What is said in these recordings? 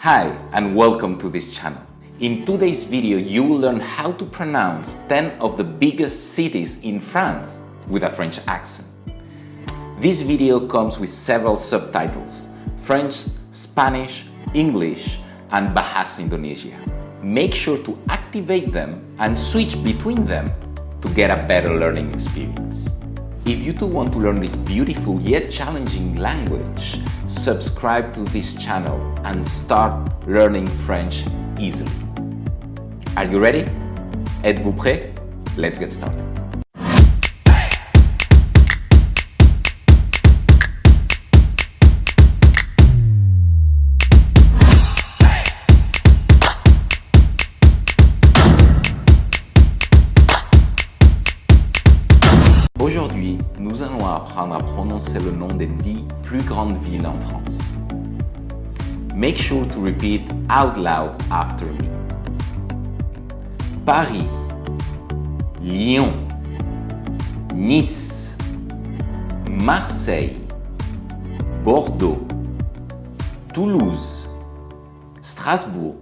Hi and welcome to this channel. In today's video you will learn how to pronounce 10 of the biggest cities in France with a French accent. This video comes with several subtitles: French, Spanish, English, and Bahasa Indonesia. Make sure to activate them and switch between them to get a better learning experience. If you too want to learn this beautiful yet challenging language, subscribe to this channel and start learning French easily. Are you ready? Êtes-vous prêt? Let's get started. Aujourd'hui, nous allons apprendre à prononcer le nom des 10 plus grandes villes en France. Make sure to repeat out loud after me. Paris, Lyon, Nice, Marseille, Bordeaux, Toulouse, Strasbourg,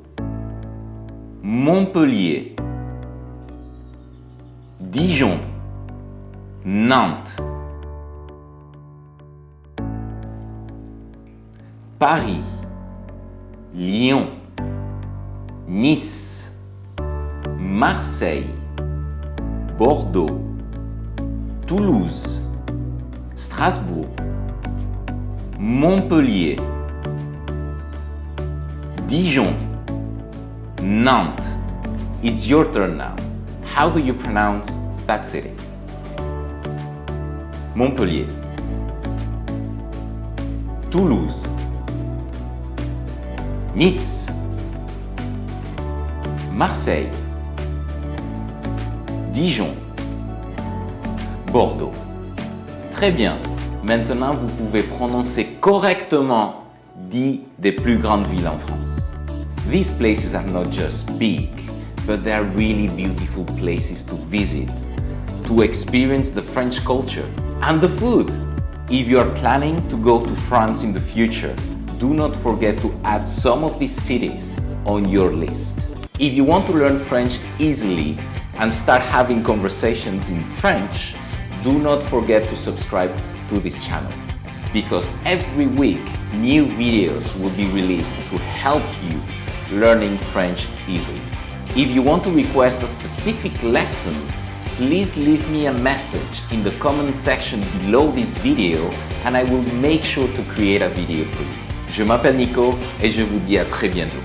Montpellier, Dijon, Nantes, Paris, Lyon, Nice, Marseille, Bordeaux, Toulouse, Strasbourg, Montpellier, Dijon, Nantes. It's your turn now. How do you pronounce that city? Montpellier, Toulouse, Nice, Marseille, Dijon, Bordeaux. Très bien. Maintenant, vous pouvez prononcer correctement 10 des plus grandes villes en France. These places are not just big, but they are really beautiful places to visit, to experience the French culture and the food. If you are planning to go to France in the future, do not forget to add some of these cities on your list. If you want to learn French easily and start having conversations in French, do not forget to subscribe to this channel, because every week new videos will be released to help you learning French easily. If you want to request a specific lesson, please leave me a message in the comment section below this video and I will make sure to create a video for you. Je m'appelle Nico et je vous dis à très bientôt.